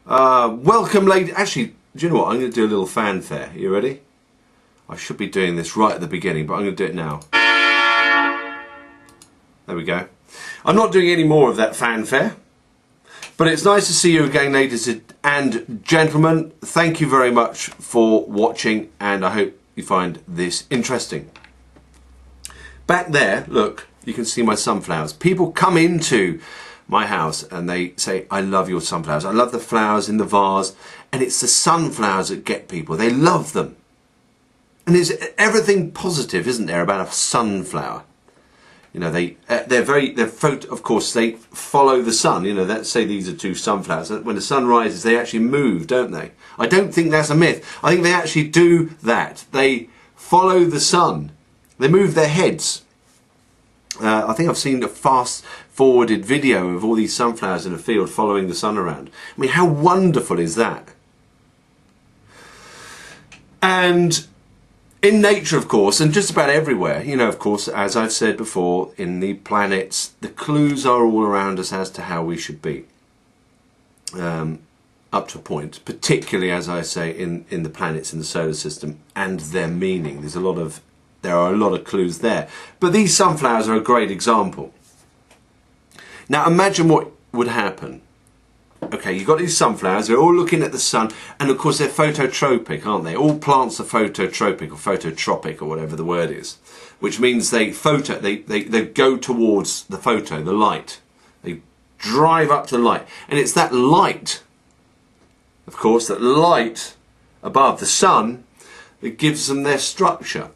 Welcome, ladies. Actually, do you know what? I'm going to do a little fanfare. You ready? I should be doing this right at the beginning, but I'm going to do it now. There we go. I'm not doing any more of that fanfare, but it's nice to see you again, ladies and gentlemen. Thank you very much for watching, and I hope you find this interesting. Back there, look, you can see my sunflowers. People come into my house and they say, I love your sunflowers. I love the flowers in the vase. And it's the sunflowers that get people. They love them. And there's everything positive, isn't there, about a sunflower? You know, of course, they follow the sun. You know, let's say these are two sunflowers. When the sun rises, they actually move, don't they? I don't think that's a myth. I think they actually do that. They follow the sun. They move their heads. I think I've seen a fast-forwarded video of all these sunflowers in a field following the sun around. I mean, how wonderful is that? And in nature, of course, and just about everywhere, you know, of course, as I've said before, in the planets, the clues are all around us as to how we should be. Up to a point, particularly, as I say, in the planets in the solar system and their meaning. There are a lot of clues there. But these sunflowers are a great example. Now imagine what would happen. Okay, you've got these sunflowers, they're all looking at the sun, and of course they're phototropic, aren't they? All plants are phototropic or phototropic or whatever the word is. Which means they go towards the photo, the light. They drive up to the light. And it's that light, of course, that light above the sun that gives them their structure.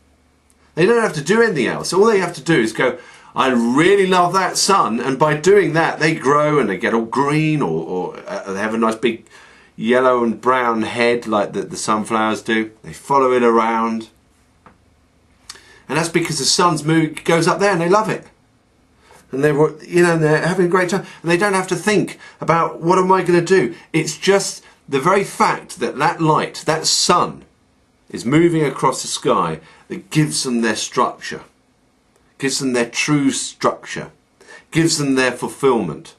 They don't have to do anything else. All they have to do is go, I really love that sun, and by doing that they grow and they get all green, or they have a nice big yellow and brown head like the sunflowers do. They follow it around. And that's because the sun's mood goes up there and they love it. And they're having a great time. And they don't have to think about, what am I going to do? It's just the very fact that that light, that sun, is moving across the sky that gives them their structure, gives them their true structure, gives them their fulfillment.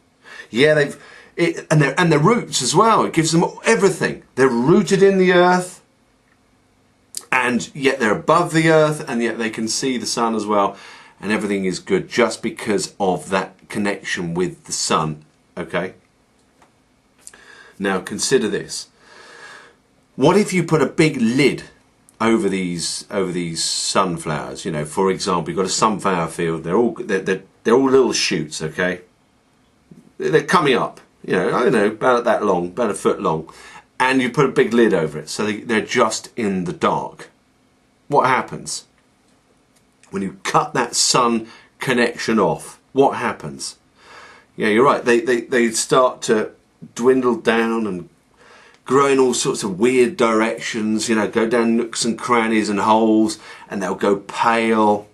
Yeah, and their roots as well. It gives them everything. They're rooted in the earth, and yet they're above the earth, and yet they can see the sun as well, and everything is good just because of that connection with the sun. Okay? Now consider this. What if you put a big lid over these sunflowers? You know, for example, you've got a sunflower field. They're all little shoots. Okay, they're coming up. You know, I don't know, about that long, about a foot long, and you put a big lid over it, so they're just in the dark. What happens when you cut that sun connection off? What happens? Yeah, you're right. They start to dwindle down and grow in all sorts of weird directions, you know, go down nooks and crannies and holes, and they'll go pale,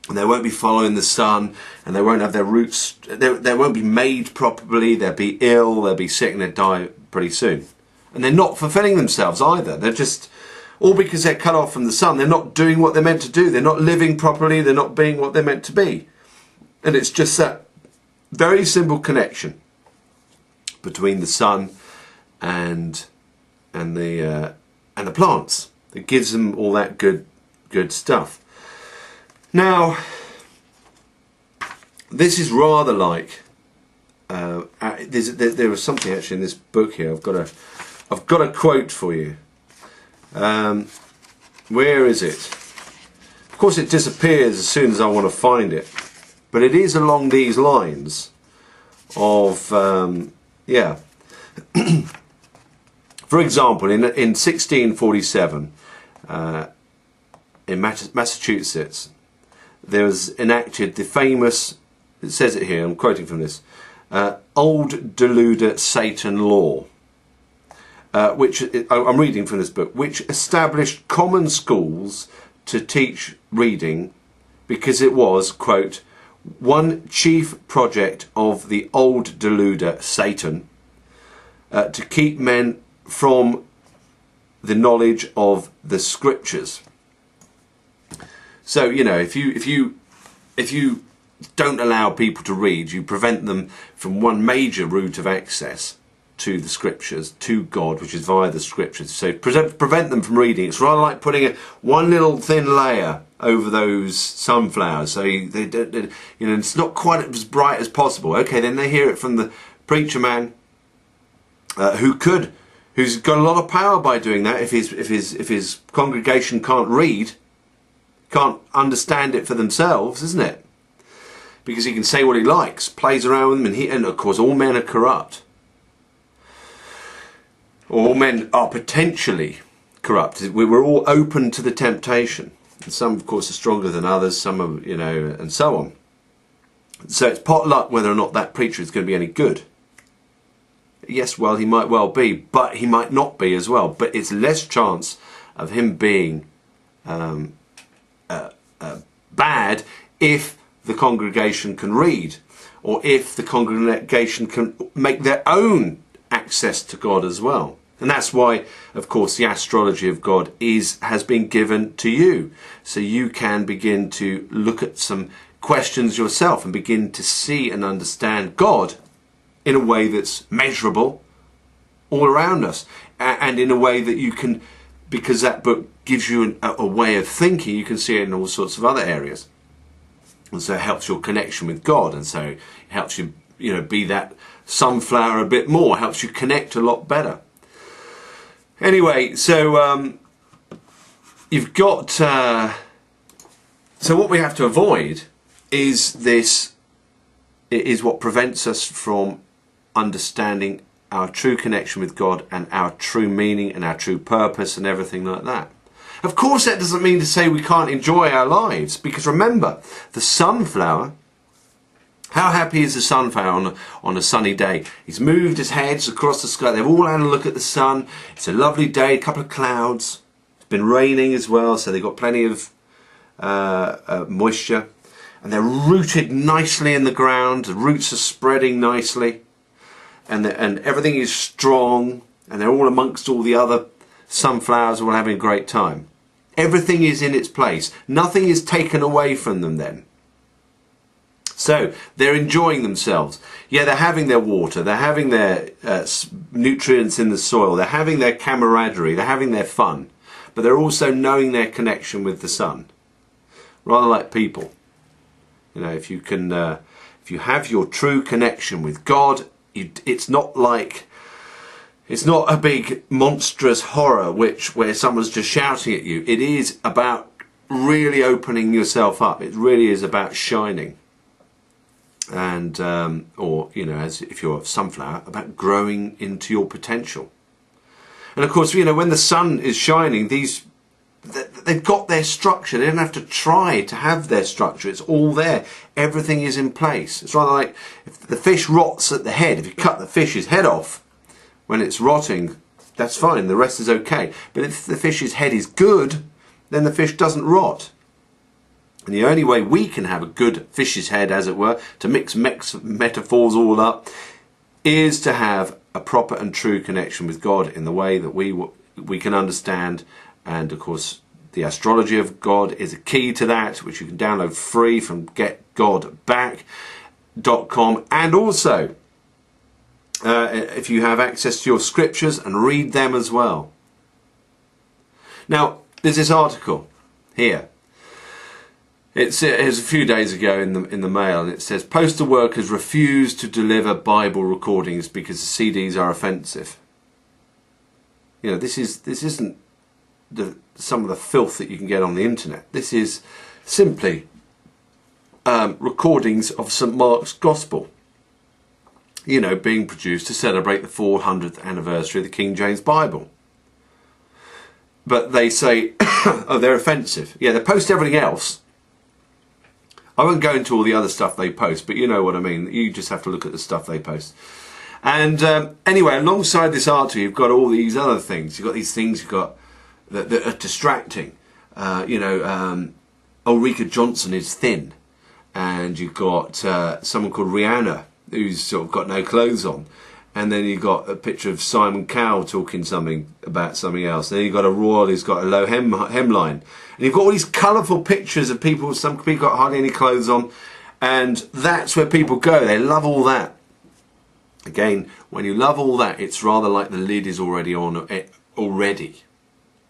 and they won't be following the sun, and they won't have their roots, they won't be made properly, they'll be ill, they'll be sick, and they'll die pretty soon. And they're not fulfilling themselves either. They're just, all because they're cut off from the sun, they're not doing what they're meant to do, they're not living properly, they're not being what they're meant to be. And it's just that very simple connection between the sun and the plants that gives them all that good stuff. Now, this is rather like there was something actually in this book here. I've got a quote for you. Where is it? Of course, it disappears as soon as I want to find it, but it is along these lines of yeah. For example, in 1647, in Massachusetts, there was enacted the famous, it says it here, I'm quoting from this, Old Deluder Satan Law, which, I'm reading from this book, which established common schools to teach reading because it was, quote, one chief project of the Old Deluder Satan to keep men from the knowledge of the scriptures. So, you know, if you don't allow people to read, you prevent them from one major route of access to the scriptures, to God, which is via the scriptures. So prevent them from reading. It's rather like putting one little thin layer over those sunflowers, so they don't, you know, it's not quite as bright as possible. Okay, then they hear it from the preacher man, who's got a lot of power by doing that. If his congregation can't read, can't understand it for themselves, isn't it? Because he can say what he likes, plays around with them, and of course all men are corrupt. All men are potentially corrupt. We're all open to the temptation. And some, of course, are stronger than others, some are, you know, and so on. So it's pot luck whether or not that preacher is going to be any good. Yes, well, he might well be, but he might not be as well. But it's less chance of him being bad if the congregation can read, or if the congregation can make their own access to God as well. And that's why, of course, the astrology of God has been given to you, so you can begin to look at some questions yourself and begin to see and understand God in a way that's measurable all around us, and in a way that you can, because that book gives you a way of thinking, you can see it in all sorts of other areas. And so it helps your connection with God, and so it helps you, you know, be that sunflower a bit more, helps you connect a lot better. Anyway, so you've got, so what we have to avoid is this, is what prevents us from understanding our true connection with God and our true meaning and our true purpose and everything like that. Of course, that doesn't mean to say we can't enjoy our lives, because remember, the sunflower, how happy is the sunflower on a sunny day? He's moved his heads across the sky. They've all had a look at the sun. It's a lovely day, a couple of clouds. It's been raining as well, so they've got plenty of moisture. And they're rooted nicely in the ground. The roots are spreading nicely. And everything is strong. And they're all amongst all the other sunflowers, all having a great time. Everything is in its place. Nothing is taken away from them then. So they're enjoying themselves. Yeah, they're having their water, they're having their nutrients in the soil, they're having their camaraderie, they're having their fun, but they're also knowing their connection with the sun. Rather like people. You know, if you can, if you have your true connection with God, it's not like, it's not a big monstrous horror where someone's just shouting at you. It is about really opening yourself up. It really is about shining. And or, you know, as if you're a sunflower, about growing into your potential. And of course, you know, when the sun is shining, they've got their structure. They don't have to try to have their structure. It's all there. Everything is in place. It's rather like if the fish rots at the head. If you cut the fish's head off when it's rotting, that's fine. The rest is okay. But if the fish's head is good, then the fish doesn't rot. And the only way we can have a good fish's head, as it were, to mix metaphors all up, is to have a proper and true connection with God in the way that we can understand. And of course, the astrology of God is a key to that, which you can download free from getgodback.com. And also, if you have access to your scriptures, and read them as well. Now, there's this article here. It was a few days ago in the Mail, and it says postal workers refuse to deliver Bible recordings because the CDs are offensive. You know, this isn't some of the filth that you can get on the internet. This is simply recordings of St. Mark's Gospel. You know, being produced to celebrate the 400th anniversary of the King James Bible. But they say, oh, they're offensive. Yeah, they post everything else. I won't go into all the other stuff they post, but you know what I mean. You just have to look at the stuff they post. And anyway, alongside this article, you've got all these other things. You've got these things you've got that are distracting. You know, Ulrika Johnson is thin. And you've got someone called Rihanna, who's sort of got no clothes on. And then you've got a picture of Simon Cowell talking something about something else. And then you've got a royal who's got a low hemline. And you've got all these colourful pictures of people, some people got hardly any clothes on. And that's where people go. They love all that. Again, when you love all that, it's rather like the lid is already on already.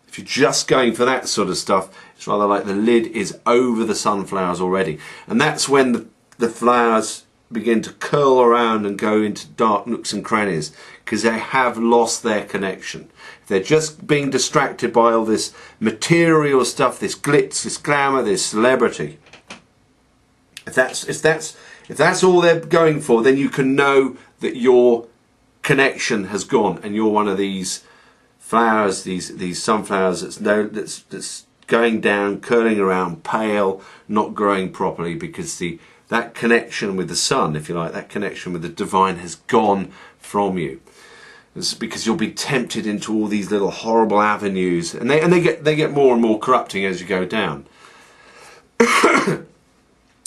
If you're just going for that sort of stuff, it's rather like the lid is over the sunflowers already. And that's when the flowers begin to curl around and go into dark nooks and crannies, because they have lost their connection. If they're just being distracted by all this material stuff, this glitz, this glamour, this celebrity, if that's all they're going for, then you can know that your connection has gone, and you're one of these flowers, these sunflowers that's going down, curling around, pale, not growing properly, because that connection with the sun, if you like, that connection with the divine has gone from you. It's because you'll be tempted into all these little horrible avenues, and they get more and more corrupting as you go down.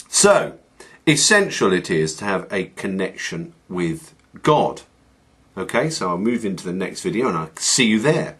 So, essential it is to have a connection with God. Okay, so I'll move into the next video and I'll see you there.